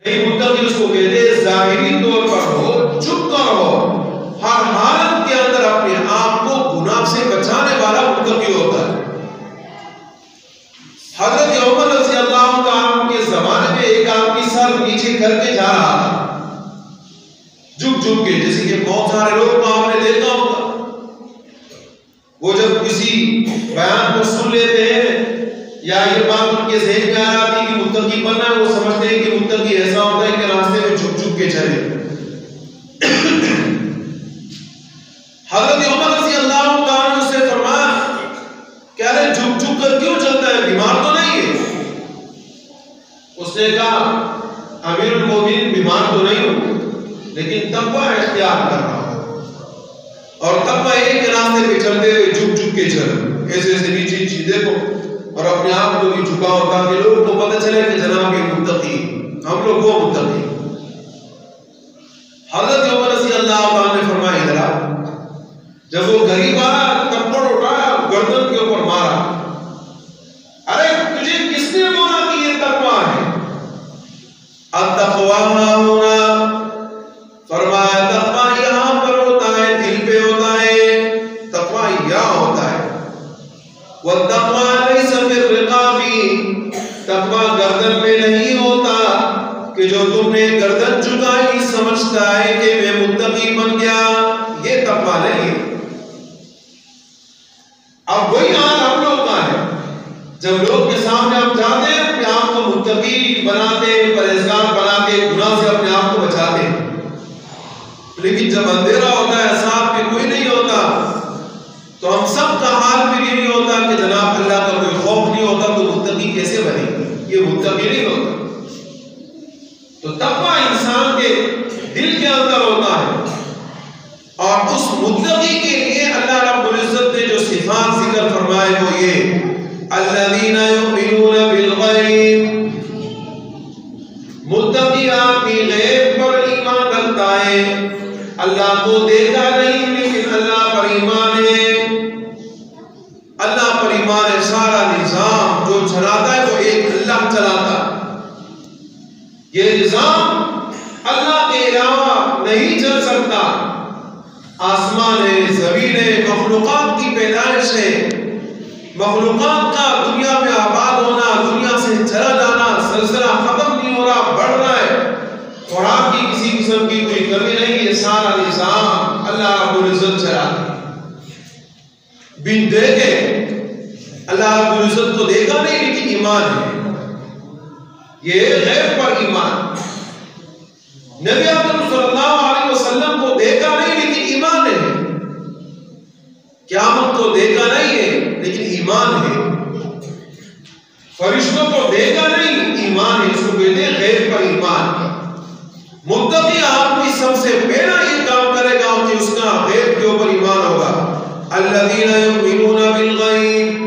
नहीं, मुत्तकी उसको कहते हैं ज़ाहिरी तौर पर हो, चुप कर हो, हर हालत के अंदर अपने आप को गुनाह से बचाने वाला मुत्तकी होता है। हजरत उमर रज़ी अल्लाह तआला के जमाने में एक आदमी सर नीचे करके जा रहा था, झुक झुक के, जैसे कि बहुत सारे लोग को आपने देखा होगा, वो जब किसी बयान को सुन लेते हैं या ये बात उनके ज़हन में आ जाती है कि मुत्तकी बनना है, वो समझते हैं कि मुत्तकी ऐसा होता है कि रास्ते में झुक झुक के चले। हज़रत उमर रज़ी अल्लाह तआला से फरमाया, कह रहे झुक झुक कर क्यों चलता है, बीमार तो नहीं है? उसने कहा, अमीरुल मोमिनीन बीमार तो नहीं हूं, लेकिन तक़वा इख्तियार कर रहा हूं, और तक़वा एक रास्ते पे चलते हुए झुक झुक के चलो, ऐसे ऐसे नीचे सीधे को, और अपने आप को भी झुकाओ ताकि लोगों को पता चले कि जनाब ये मुत्तकी, हम लोग वो मुत्तकी। हज़रत उमर रज़ी अल्लाह तआला ने फरमाया, इधर आ। जब वो गरीब आया, थप्पड़ उठाया, गर्दन के ऊपर मारा, अरे तुझे किसने बोला कि ये तक़वा है? अत-तक़वा होना, फरमाया तक़वा यहाँ पर होता है, दिल पे होता है, तक़वा यहाँ होता है। वत्तक़वा लैसा फिर-रिक़ाबी, तक़वा गर्दन में नहीं होता कि जो तुमने गर्दन झुकाई समझता है कि मैं मुत्तकी बन गया, ये तक़वा नहीं। अब वही हाल हम लोग का है, जब लोग के सामने हम जाते हैं, अपने आप को मुत्तकी बनाते, परहेज़गार बनाते, गुनाह से अपने आप को बचाते, लेकिन जब अंधेरा होता है, साथ में कोई नहीं होता, तो हम सब का हाल भी यही होता कि जनाब अल्लाह का कोई खौफ नहीं होता, तो मुत्तकी कैसे बनेगी? ये मुत्तकी नहीं होता। तो तक़वा इंसान के दिल के अंदर होता है, और उस मुत्तकी के लिए अल्लाह रब्बुल इज्जत ने जो सिफात जिक्र फरमाए वो ये, अल्लज़ीना युमिनूना बिल गैब, मुत्तकी आदमी गैब पर ईमान रखता है, अल्लाह को देखा नहीं लेकिन अल्लाह पर ईमान है, अल्लाह पर ईमान है। सारा निजाम जो चलाता है वो एक अल्लाह चलाता है, ये निजाम अल्लाह के अलावा नहीं चल सकता। आसमान है, ज़मीन है, मखलूक़ात की पैदाइश है, मखलूक़ात का दुनिया में आबाद होना, दुनिया से चला जाना, सिलसिला खत्म नहीं हो रहा, बढ़ रहा है, और आपकी किसी किस्म की कोई कमी नहीं, ये सारा निजाम अल्लाह रब्बुल इज्जत चलाता है। बिन देखे, अल्लाह रब्बुल इज्जत को देखा नहीं लेकिन ईमान है, ये गैब पर ईमान। नबी अकरम सल्लल्लाहु अलैहि वसल्लम को देखा नहीं लेकिन ईमान है, क़यामत को देखा नहीं है लेकिन ईमान है, फरिश्तों को देखा नहीं, ईमान है, इसको कहते हैं गैब पर ईमान। मुत्तकी आदमी सबसे पहला ये काम करेगा कि उसका गैब के ऊपर ईमान होगा। अल्लज़ीना युमिनूना बिल गैब,